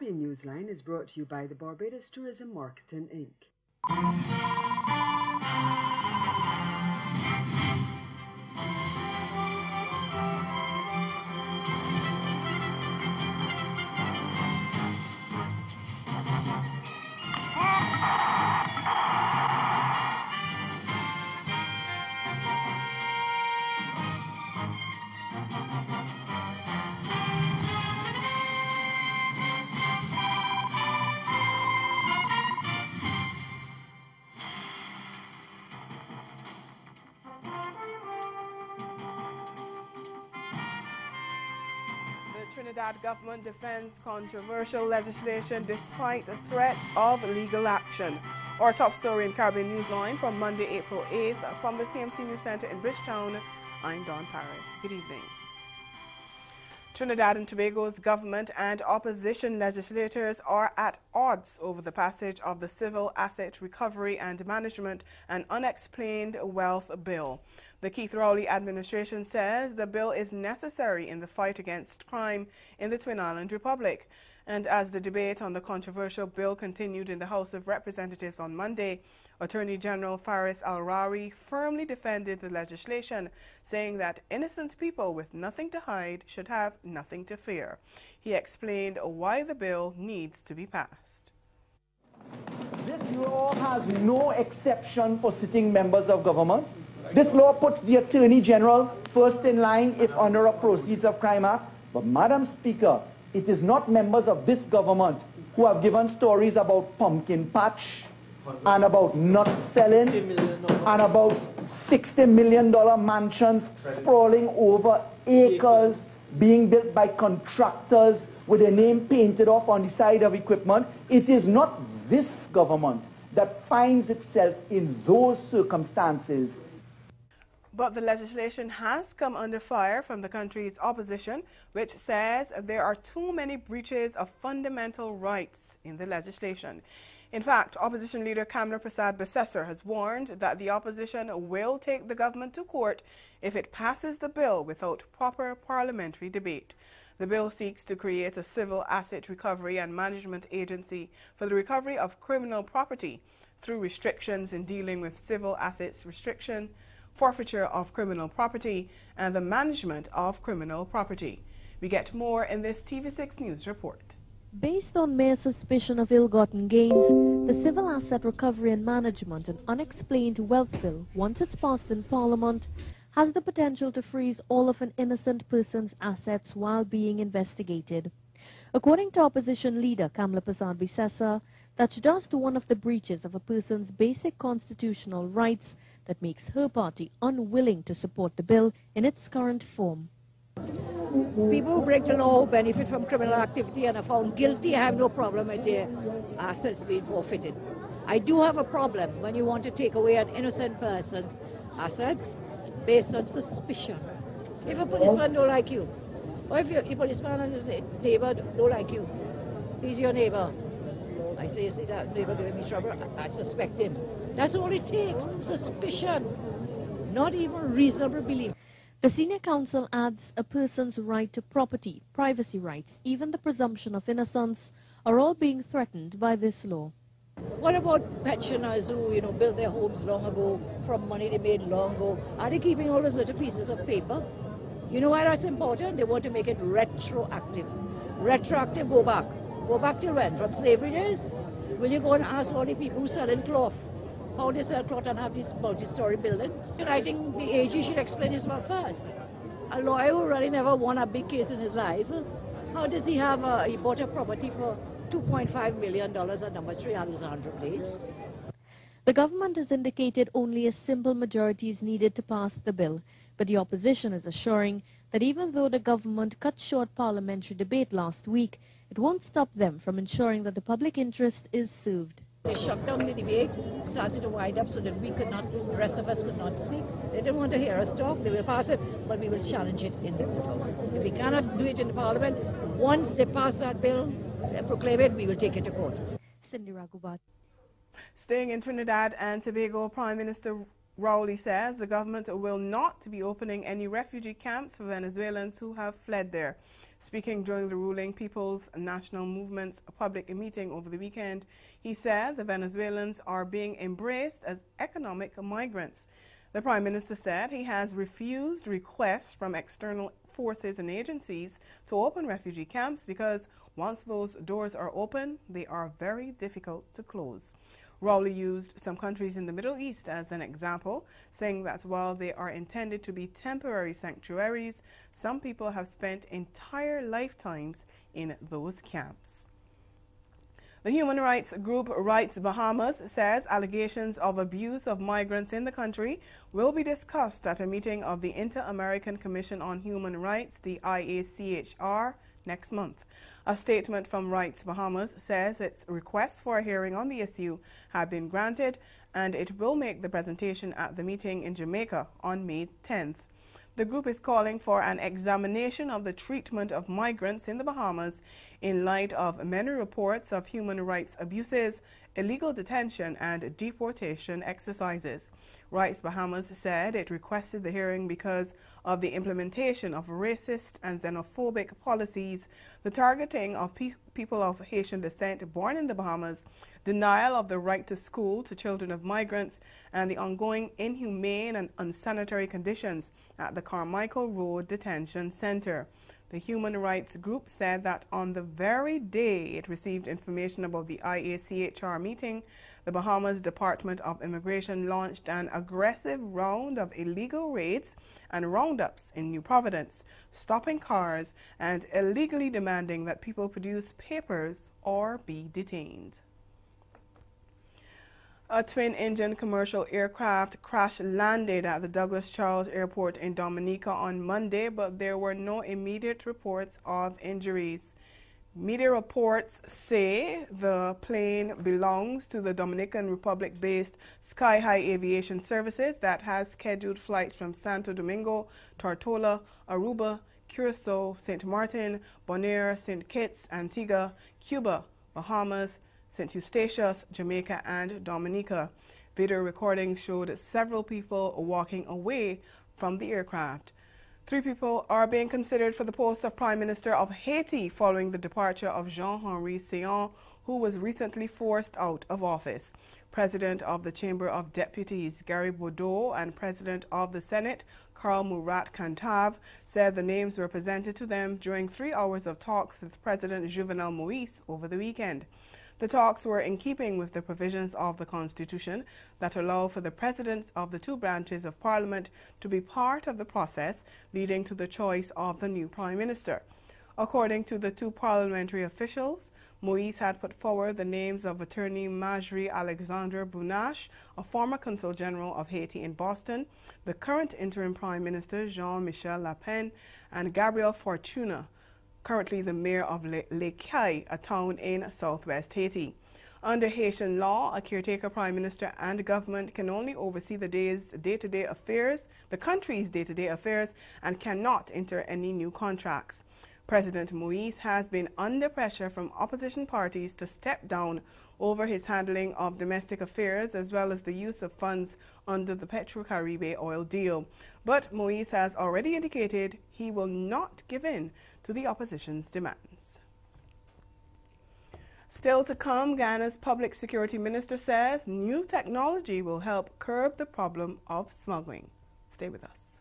Caribbean Newsline is brought to you by the Barbados Tourism Marketing, Inc. The Trinidad government defends controversial legislation despite threats of legal action. Our top story in Caribbean Newsline from Monday, April 8th from the CMC News Center in Bridgetown. I'm Dawn Paris. Good evening. Trinidad and Tobago's government and opposition legislators are at odds over the passage of the Civil Asset Recovery and Management and Unexplained Wealth Bill. The Keith Rowley administration says the bill is necessary in the fight against crime in the Twin Island Republic. And as the debate on the controversial bill continued in the House of Representatives on Monday, Attorney General Faris Al-Rawi firmly defended the legislation, saying that innocent people with nothing to hide should have nothing to fear. He explained why the bill needs to be passed. This law has no exception for sitting members of government. This law puts the Attorney General first in line if under a Proceeds of Crime Act. But, Madam Speaker, it is not members of this government who have given stories about pumpkin patch and about nut selling and about $60 million mansions sprawling over acres being built by contractors with their name painted off on the side of equipment. It is not this government that finds itself in those circumstances. But the legislation has come under fire from the country's opposition, which says there are too many breaches of fundamental rights in the legislation. In fact, opposition leader Kamla Prasad-Besesser has warned that the opposition will take the government to court if it passes the bill without proper parliamentary debate. The bill seeks to create a civil asset recovery and management agency for the recovery of criminal property through restrictions in dealing with civil assets restriction, forfeiture of criminal property, and the management of criminal property. We get more in this TV6 News report. Based on mere suspicion of ill-gotten gains, the Civil Asset Recovery and Management and Unexplained Wealth Bill, once it's passed in Parliament, has the potential to freeze all of an innocent person's assets while being investigated. According to opposition leader Kamla Prasad-Besesser, that's just one of the breaches of a person's basic constitutional rights that makes her party unwilling to support the bill in its current form. People who break the law, who benefit from criminal activity and are found guilty, I have no problem with their assets being forfeited. I do have a problem when you want to take away an innocent person's assets based on suspicion. If a policeman don't like you, or if a policeman and his neighbor don't like you, he's your neighbor. I say, see that neighbor giving me trouble, I suspect him. That's all it takes, suspicion, not even reasonable belief. The senior counsel adds a person's right to property, privacy rights, even the presumption of innocence, are all being threatened by this law. What about pensioners who, built their homes long ago from money they made long ago? Are they keeping all those little pieces of paper? You know why that's important? They want to make it retroactive. Retroactive, go back. Go back till when? From slavery days? Will you go and ask all the people who sell in cloth how they sell cloth and have these multi-story buildings? I think the AG should explain his mouth first. A lawyer who really never won a big case in his life, how does he have he bought a property for $2.5 million at number 3 Alexandra Place? The government has indicated only a simple majority is needed to pass the bill, but the opposition is assuring that even though the government cut short parliamentary debate last week, it won't stop them from ensuring that the public interest is served. They shut down the debate, started to wind up so that the rest of us could not speak. They didn't want to hear us talk. They will pass it, but we will challenge it in the courthouse. If we cannot do it in the parliament, once they pass that bill, proclaim it, we will take it to court. Cindy Ragubat. Staying in Trinidad and Tobago, Prime Minister Rowley says the government will not be opening any refugee camps for Venezuelans who have fled there. Speaking during the ruling People's National Movement's public meeting over the weekend, he said the Venezuelans are being embraced as economic migrants. The Prime Minister said he has refused requests from external forces and agencies to open refugee camps because once those doors are open, they are very difficult to close. Rowley used some countries in the Middle East as an example, saying that while they are intended to be temporary sanctuaries, some people have spent entire lifetimes in those camps. The human rights group Rights Bahamas says allegations of abuse of migrants in the country will be discussed at a meeting of the Inter-American Commission on Human Rights, the IACHR, next month. A statement from Rights Bahamas says its requests for a hearing on the issue have been granted and it will make the presentation at the meeting in Jamaica on May 10th. The group is calling for an examination of the treatment of migrants in the Bahamas in light of many reports of human rights abuses, illegal detention and deportation exercises. Rights Bahamas said it requested the hearing because of the implementation of racist and xenophobic policies, the targeting of people of Haitian descent born in the Bahamas, denial of the right to school to children of migrants, and the ongoing inhumane and unsanitary conditions at the Carmichael Road Detention Center. The human rights group said that on the very day it received information about the IACHR meeting, the Bahamas Department of Immigration launched an aggressive round of illegal raids and roundups in New Providence, stopping cars and illegally demanding that people produce papers or be detained. A twin-engine commercial aircraft crash-landed at the Douglas Charles Airport in Dominica on Monday, but there were no immediate reports of injuries. Media reports say the plane belongs to the Dominican Republic-based Sky High Aviation Services that has scheduled flights from Santo Domingo, Tortola, Aruba, Curacao, St. Martin, Bonaire, St. Kitts, Antigua, Cuba, Bahamas, St. Eustatius, Jamaica, and Dominica. Video recordings showed several people walking away from the aircraft. 3 people are being considered for the post of Prime Minister of Haiti following the departure of Jean-Henri Seyon, who was recently forced out of office. President of the Chamber of Deputies, Gary Bourdeau, and President of the Senate, Carl Murat Cantave, said the names were presented to them during 3 hours of talks with President Jovenel Moïse over the weekend. The talks were in keeping with the provisions of the Constitution that allow for the presidents of the 2 branches of Parliament to be part of the process leading to the choice of the new Prime Minister. According to the 2 parliamentary officials, Moïse had put forward the names of Attorney Marjorie Alexandre Bounache, a former Consul General of Haiti in Boston, the current interim Prime Minister Jean-Michel Lapin, and Gabriel Fortuna, currently the mayor of Les Cayes, a town in southwest Haiti. Under Haitian law, a caretaker prime minister and government can only oversee the country's day-to-day affairs, and cannot enter any new contracts. President Moïse has been under pressure from opposition parties to step down over his handling of domestic affairs as well as the use of funds under the Petro-Caribe oil deal. But Moïse has already indicated he will not give in to the opposition's demands. Still to come, Guyana's public security minister says new technology will help curb the problem of smuggling. Stay with us.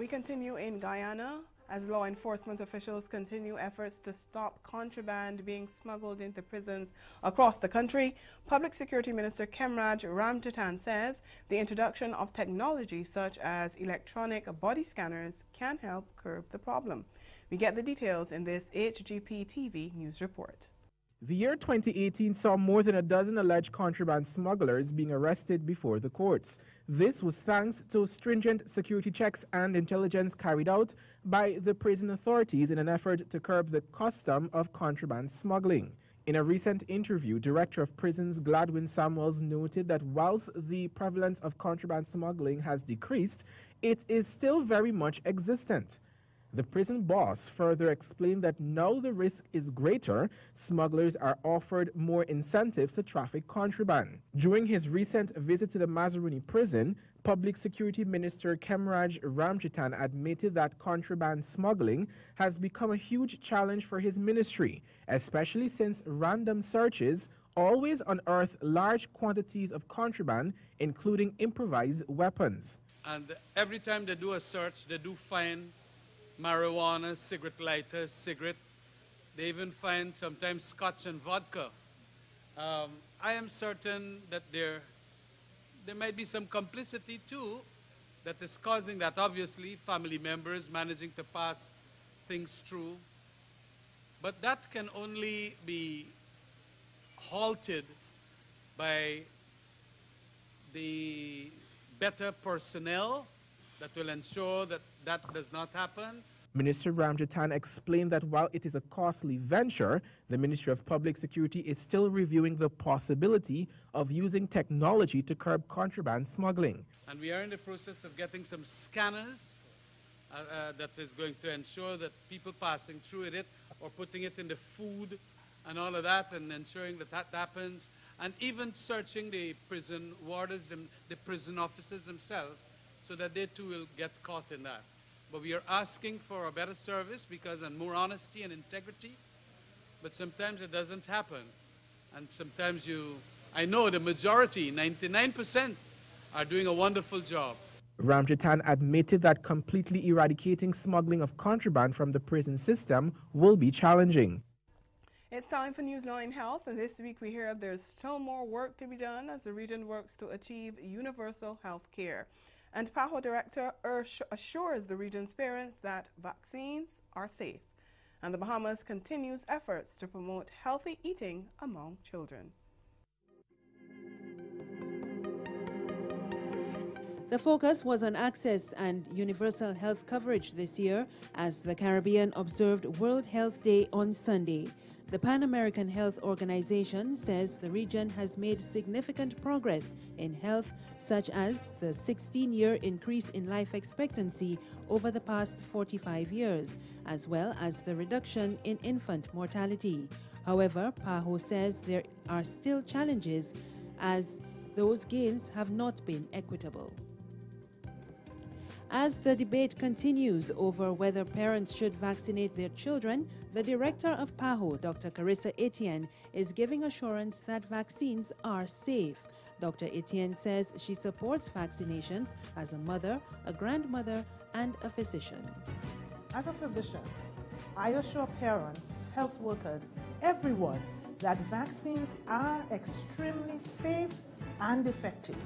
We continue in Guyana as law enforcement officials continue efforts to stop contraband being smuggled into prisons across the country. Public Security Minister Kemraj Ramjatan says the introduction of technology such as electronic body scanners can help curb the problem. We get the details in this HGP TV news report. The year 2018 saw more than a dozen alleged contraband smugglers being arrested before the courts. This was thanks to stringent security checks and intelligence carried out by the prison authorities in an effort to curb the custom of contraband smuggling. In a recent interview, Director of Prisons Gladwin Samuels noted that whilst the prevalence of contraband smuggling has decreased, it is still very much existent. The prison boss further explained that now the risk is greater, smugglers are offered more incentives to traffic contraband. During his recent visit to the Mazaruni prison, Public Security Minister Kemraj Ramjatan admitted that contraband smuggling has become a huge challenge for his ministry, especially since random searches always unearth large quantities of contraband, including improvised weapons. And every time they do a search, they do find marijuana, cigarette lighters, cigarette. They even find sometimes scotch and vodka. I am certain that there might be some complicity too that is causing that. Obviously, family members managing to pass things through. But that can only be halted by the better personnel that will ensure that that does not happen. Minister Ramjatan explained that while it is a costly venture, the Ministry of Public Security is still reviewing the possibility of using technology to curb contraband smuggling. And we are in the process of getting some scanners that is going to ensure that people passing through it or putting it in the food and all of that, and ensuring that that happens, and even searching the prison warders, the prison officers themselves, so that they too will get caught in that. But we are asking for a better service and more honesty and integrity, but sometimes it doesn't happen. And sometimes I know the majority, 99%, are doing a wonderful job. Ramjatan admitted that completely eradicating smuggling of contraband from the prison system will be challenging. It's time for Newsline Health, and this week we hear there's still more work to be done as the region works to achieve universal health care. And PAHO Director assures the region's parents that vaccines are safe. And the Bahamas continues efforts to promote healthy eating among children. The focus was on access and universal health coverage this year as the Caribbean observed World Health Day on Sunday. The Pan American Health Organization says the region has made significant progress in health, such as the 16-year increase in life expectancy over the past 45 years, as well as the reduction in infant mortality. However, PAHO says there are still challenges as those gains have not been equitable. As the debate continues over whether parents should vaccinate their children, the director of PAHO, Dr. Carissa Etienne, is giving assurance that vaccines are safe. Dr. Etienne says she supports vaccinations as a mother, a grandmother, and a physician. As a physician, I assure parents, health workers, everyone that vaccines are extremely safe and effective.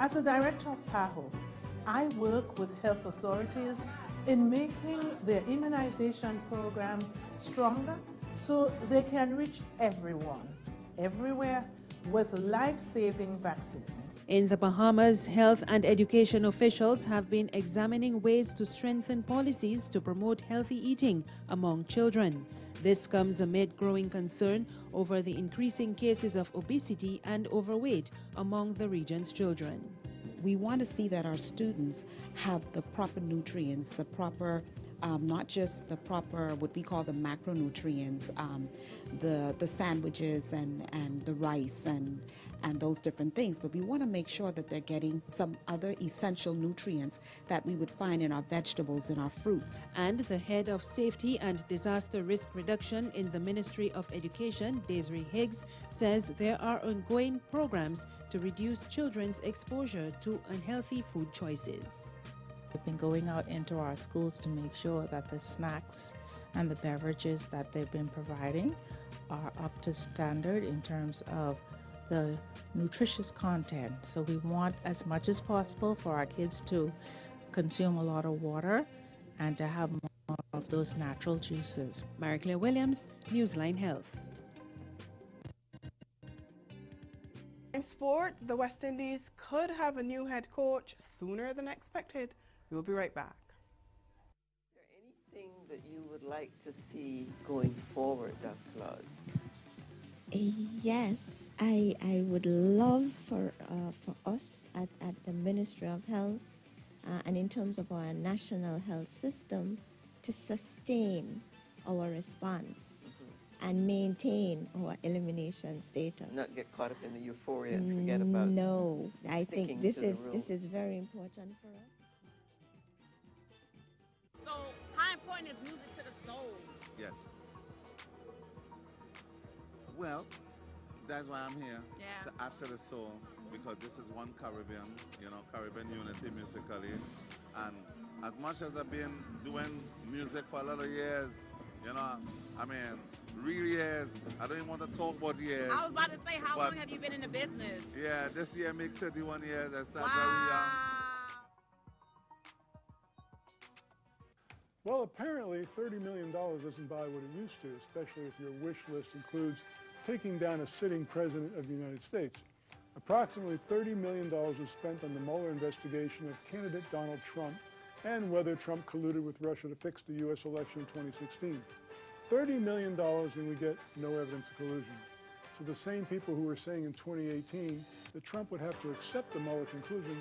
As a director of PAHO, I work with health authorities in making their immunization programs stronger so they can reach everyone, everywhere, with life-saving vaccines. In the Bahamas, health and education officials have been examining ways to strengthen policies to promote healthy eating among children. This comes amid growing concern over the increasing cases of obesity and overweight among the region's children. We want to see that our students have the proper nutrients, the proper, not just the proper, what we call the macronutrients, the sandwiches and the rice and those different things, but we want to make sure that they're getting some other essential nutrients that we would find in our vegetables and our fruits. And the head of Safety and Disaster Risk Reduction in the Ministry of Education, Desiree Higgs, says there are ongoing programs to reduce children's exposure to unhealthy food choices. We've been going out into our schools to make sure that the snacks and the beverages that they've been providing are up to standard in terms of the nutritious content. So we want as much as possible for our kids to consume a lot of water and to have more of those natural juices. Marie-Claire Williams, Newsline Health. In sport, the West Indies could have a new head coach sooner than expected. We'll be right back. Is there anything that you would like to see going forward, Dr. Claus? Yes, I would love for us at the Ministry of Health and in terms of our national health system to sustain our response and maintain our elimination status. Not get caught up in the euphoria and forget about. No, I think this is very important for us. So, how important is music to the soul? Yes. Well, that's why I'm here, to add to the soul, because this is one Caribbean, Caribbean unity musically. And as much as I've been doing music for a lot of years, real years, I don't even want to talk about years. I was about to say, how long have you been in the business? Yeah, this year make 31 years. I started very young. Well, apparently $30 million doesn't buy what it used to, especially if your wish list includes taking down a sitting president of the United States. Approximately $30 million was spent on the Mueller investigation of candidate Donald Trump and whether Trump colluded with Russia to fix the U.S. election in 2016. $30 million and we get no evidence of collusion. So the same people who were saying in 2018 that Trump would have to accept the Mueller conclusion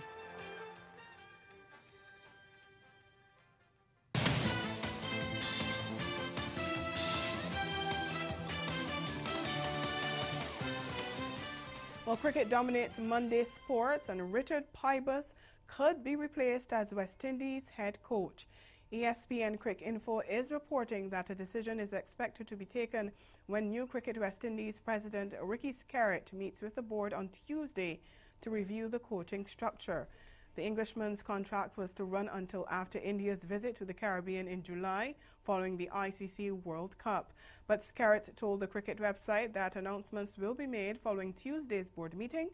Well, cricket dominates Monday sports, and Richard Pybus could be replaced as West Indies head coach. ESPN Crick Info is reporting that a decision is expected to be taken when new Cricket West Indies president Ricky Skerritt meets with the board on Tuesday to review the coaching structure. The Englishman's contract was to run until after India's visit to the Caribbean in July following the ICC World Cup. But Skerritt told the cricket website that announcements will be made following Tuesday's board meeting,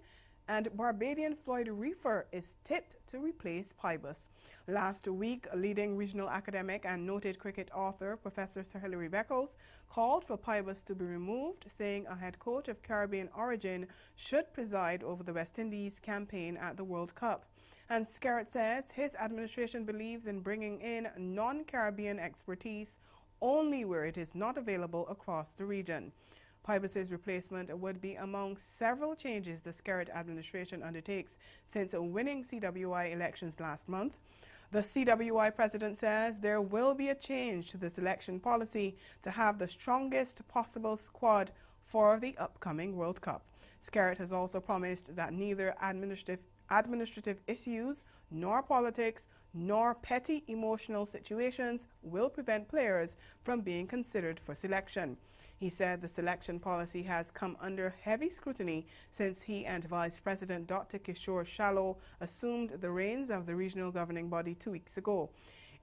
and Barbadian Floyd Reefer is tipped to replace Pybus. Last week, a leading regional academic and noted cricket author, Professor Sir Hilary Beckles, called for Pybus to be removed, saying a head coach of Caribbean origin should preside over the West Indies campaign at the World Cup. And Skerritt says his administration believes in bringing in non-Caribbean expertise only where it is not available across the region. Pybus's replacement would be among several changes the Skerritt administration undertakes since winning CWI elections last month. The CWI president says there will be a change to the selection policy to have the strongest possible squad for the upcoming World Cup. Skerritt has also promised that neither administrative issues, nor politics, nor petty emotional situations will prevent players from being considered for selection. He said the selection policy has come under heavy scrutiny since he and Vice President Dr. Kishore Shallow assumed the reins of the regional governing body 2 weeks ago.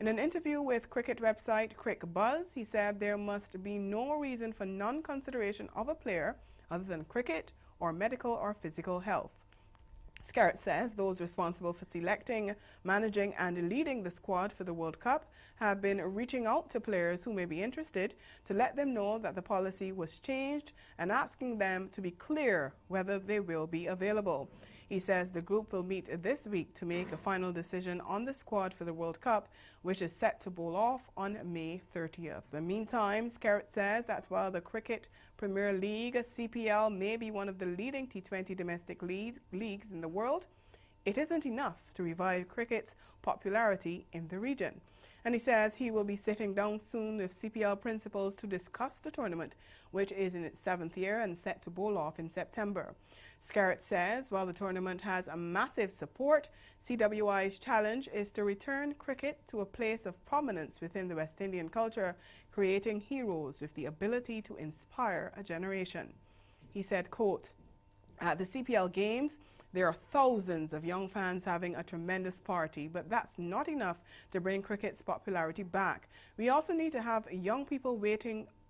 In an interview with cricket website Crick Buzz, he said there must be no reason for non-consideration of a player other than cricket or medical or physical health. Skerritt says those responsible for selecting, managing and leading the squad for the World Cup have been reaching out to players who may be interested to let them know that the policy was changed and asking them to be clear whether they will be available. He says the group will meet this week to make a final decision on the squad for the World Cup, which is set to bowl off on May 30th. In the meantime, Skerritt says that while the Cricket Premier League, CPL, may be one of the leading T20 domestic leagues in the world, it isn't enough to revive cricket's popularity in the region. And he says he will be sitting down soon with CPL principals to discuss the tournament, which is in its 7th year and set to bowl off in September. Skerritt says while the tournament has a massive support, CWI's challenge is to return cricket to a place of prominence within the West Indian culture, creating heroes with the ability to inspire a generation. He said, quote, "At the CPL Games, There are thousands of young fans having a tremendous party, but that's not enough to bring cricket's popularity back. We also need to have young people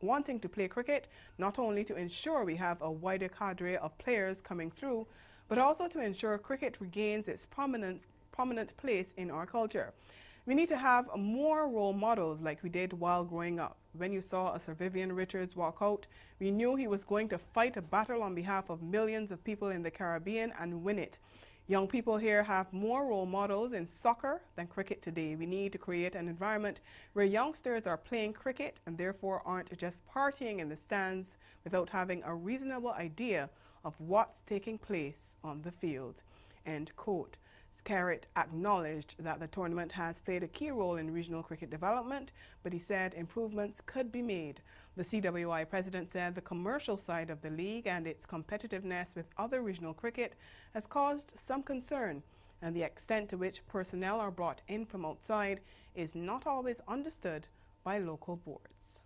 wanting to play cricket, not only to ensure we have a wider cadre of players coming through, but also to ensure cricket regains its prominent place in our culture. We need to have more role models like we did while growing up. When you saw a Sir Vivian Richards walk out, we knew he was going to fight a battle on behalf of millions of people in the Caribbean and win it. Young people here have more role models in soccer than cricket today. We need to create an environment where youngsters are playing cricket and therefore aren't just partying in the stands without having a reasonable idea of what's taking place on the field. End quote. Scarrett acknowledged that the tournament has played a key role in regional cricket development, but he said improvements could be made. The CWI president said the commercial side of the league and its competitiveness with other regional cricket has caused some concern, and the extent to which personnel are brought in from outside is not always understood by local boards.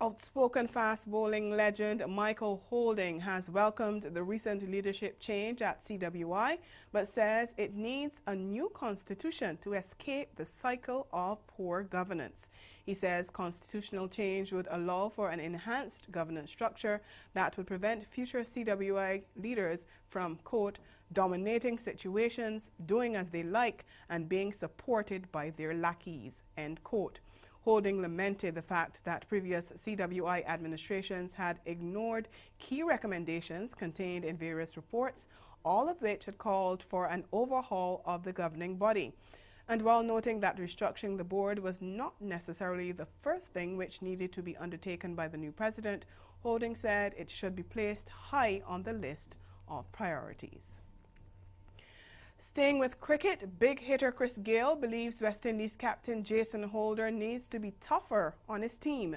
Outspoken fast bowling legend Michael Holding has welcomed the recent leadership change at CWI, but says it needs a new constitution to escape the cycle of poor governance. He says constitutional change would allow for an enhanced governance structure that would prevent future CWI leaders from, quote, dominating situations, doing as they like, and being supported by their lackeys, end quote. Holding lamented the fact that previous CWI administrations had ignored key recommendations contained in various reports, all of which had called for an overhaul of the governing body. And while noting that restructuring the board was not necessarily the first thing which needed to be undertaken by the new president, Holding said it should be placed high on the list of priorities. Staying with cricket, big hitter Chris Gayle believes West Indies captain Jason Holder needs to be tougher on his team.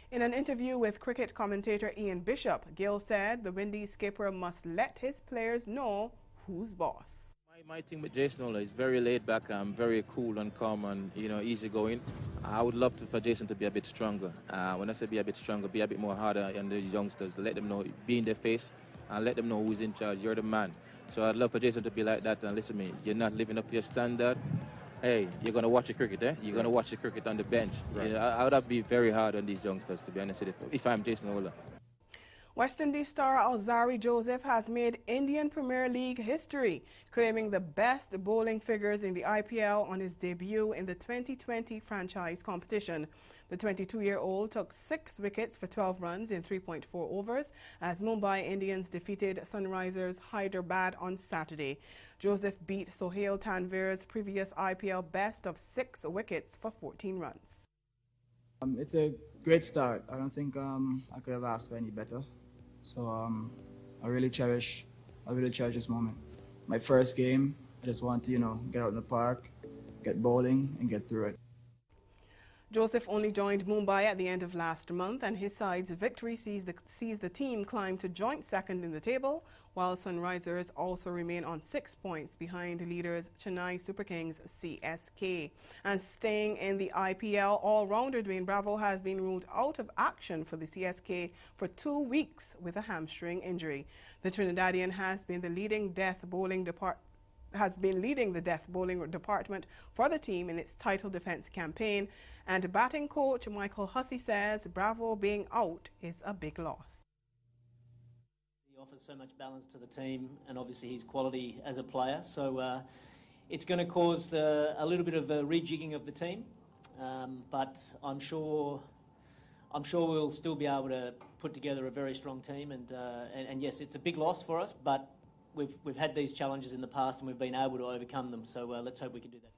In an interview with cricket commentator Ian Bishop, Gayle said the Windies skipper must let his players know who's boss. My team with Jason Holder is very laid back, very cool and calm and easygoing. I would love for Jason to be a bit stronger. When I say be a bit stronger, be a bit more harder on the youngsters, let them know, be in their face and let them know who's in charge. You're the man. So I'd love for Jason to be like that and listen to me, you're not living up to your standard. Hey, you're going to watch the cricket, eh? You're going to watch the cricket on the bench. Right. I would have to be very hard on these youngsters, to be honest with you, if I'm Jason Holder. West Indies star Alzarri Joseph has made Indian Premier League history, claiming the best bowling figures in the IPL on his debut in the 2020 franchise competition. The 22-year-old took 6 wickets for 12 runs in 3.4 overs as Mumbai Indians defeated Sunrisers Hyderabad on Saturday. Joseph beat Sohail Tanvir's previous IPL best of 6 wickets for 14 runs. It's a great start. I don't think I could have asked for any better. So I really cherish this moment. My first game, I just want to, get out in the park, get bowling, and get through it. Joseph only joined Mumbai at the end of last month, and his side's victory sees the team climb to joint second in the table, while Sunrisers also remain on 6 points behind leaders Chennai Super Kings CSK. And staying in the IPL, all-rounder Dwayne Bravo has been ruled out of action for the CSK for 2 weeks with a hamstring injury. The Trinidadian has been leading the death bowling department for the team in its title defense campaign, and batting coach Michael Hussey says Bravo being out is a big loss. He offers so much balance to the team and obviously his quality as a player, so it's going to cause a little bit of a rejigging of the team, but I'm sure we'll still be able to put together a very strong team, and yes, it's a big loss for us, but we've had these challenges in the past and we've been able to overcome them, so let's hope we can do that.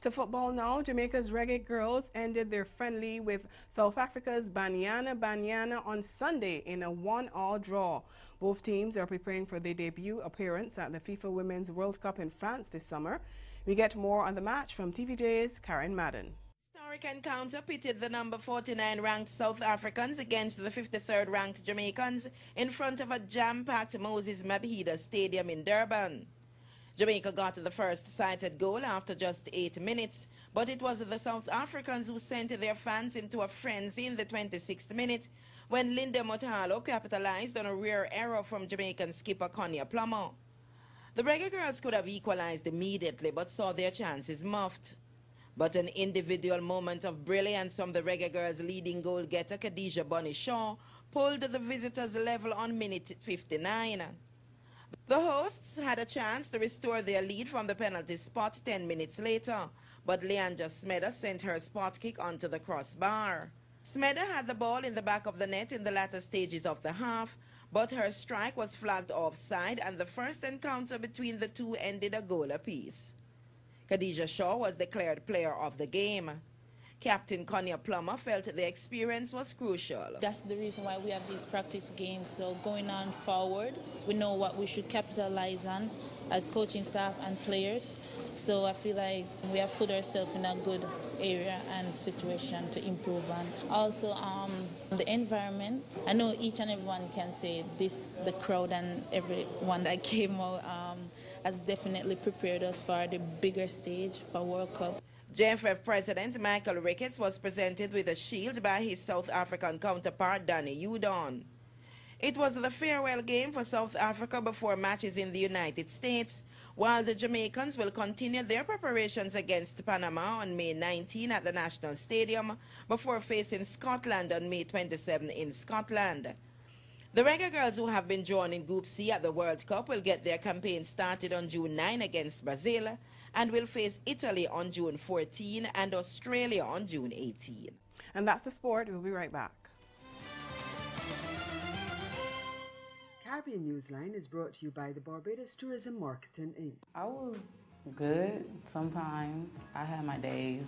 To football now, Jamaica's Reggae Girls ended their friendly with South Africa's Banyana on Sunday in a 1-1 draw. Both teams are preparing for their debut appearance at the FIFA Women's World Cup in France this summer. We get more on the match from TVJ's Karen Madden. Historic encounter pitted the number 49 ranked South Africans against the 53rd ranked Jamaicans in front of a jam-packed Moses Mabhida Stadium in Durban. Jamaica got the first sighted goal after just 8 minutes, but it was the South Africans who sent their fans into a frenzy in the 26th minute when Linda Motalo capitalized on a rare error from Jamaican skipper Konya Plummer. The Reggae Girls could have equalized immediately but saw their chances muffed. But an individual moment of brilliance from the Reggae Girls' leading goal-getter Khadijah Bunny Shaw pulled the visitors level on minute 59. The hosts had a chance to restore their lead from the penalty spot 10 minutes later, but Leandra Smedder sent her spot kick onto the crossbar. Smedder had the ball in the back of the net in the latter stages of the half, but her strike was flagged offside and the first encounter between the two ended a goal apiece. Khadijah Shaw was declared player of the game. Captain Konya Plummer felt the experience was crucial. That's the reason why we have these practice games. So going on forward, we know what we should capitalize on as coaching staff and players. So I feel like we have put ourselves in a good area and situation to improve on. Also, the environment. I know each and everyone can say this, the crowd and everyone that came out has definitely prepared us for the bigger stage for World Cup. JFF President Michael Ricketts was presented with a shield by his South African counterpart Danny Udon. It was the farewell game for South Africa before matches in the United States, while the Jamaicans will continue their preparations against Panama on May 19 at the National Stadium before facing Scotland on May 27 in Scotland. The Reggae Girls, who have been drawn in Group C at the World Cup, will get their campaign started on June 9 against Brazil and will face Italy on June 14 and Australia on June 18. And that's the sport. We'll be right back. Caribbean Newsline is brought to you by the Barbados Tourism Marketing Inc. I was good. Sometimes I had my days.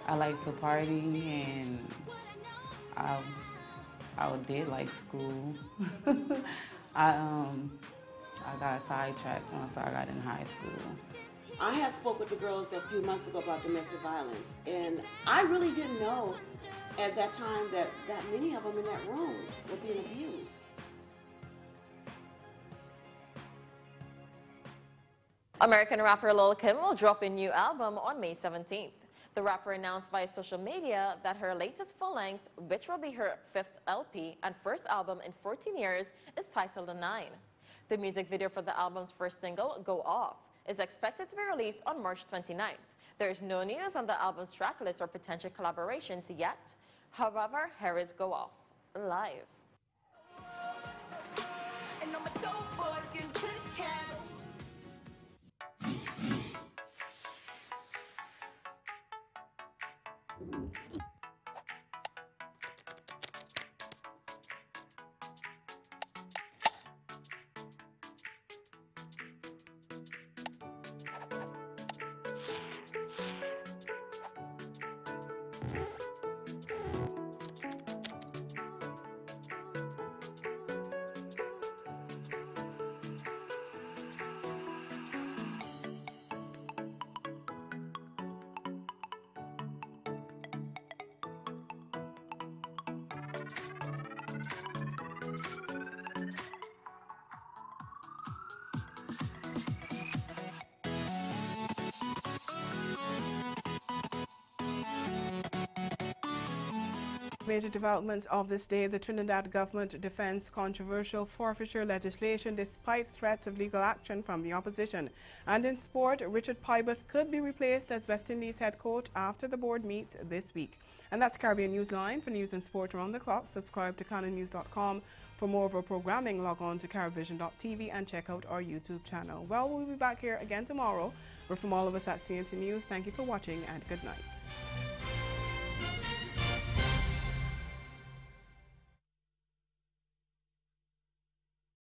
I like to party and I did like school. I got sidetracked once I got in high school. I had spoke with the girls a few months ago about domestic violence, and I really didn't know at that time that many of them in that room were being abused. American rapper Lil Kim will drop a new album on May 17th. The rapper announced via social media that her latest full-length, which will be her 5th LP and first album in 14 years, is titled The Nine. The music video for the album's first single, Go Off, is expected to be released on March 29th. There is no news on the album's track list or potential collaborations yet. However, here is Go Off, live. Major developments of this day: the Trinidad government defends controversial forfeiture legislation despite threats of legal action from the opposition. And in sport, Richard Pybus could be replaced as West Indies head coach after the board meets this week. And that's Caribbean Newsline. For news and sport around the clock, subscribe to canonnews.com. For more of our programming, log on to CaribVision.tv and check out our YouTube channel. Well, we'll be back here again tomorrow. But from all of us at CNC News, thank you for watching and good night.